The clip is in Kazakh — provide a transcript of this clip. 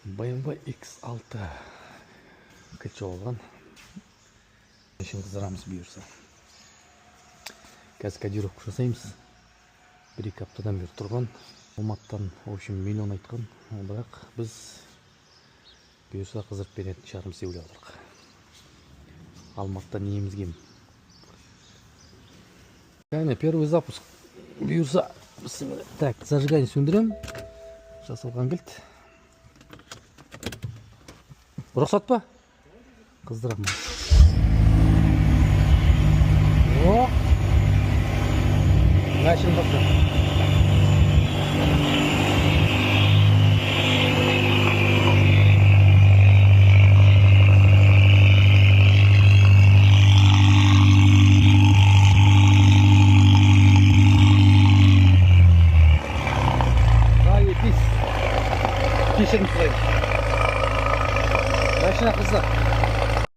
BMW X6 кілт жоғалған. Үшін қыздырамыз бұйырса. Қазір кодировка жасаймыз. 1-2 аптадан бері тұрған. Алматыдан, в общем, миллион айтқан. Бірақ біз бұйырса қыздырып беретін шығармыз деп ойлап отырмыз. Алматыдан неміз кем. Первый запуск. Бұйырса, так, зажигание сөндірем. Жасалған кілт. Рұқсат па? Қыздырам. О! Начал бақсы. Кешірім сұраймын. Машина қызды.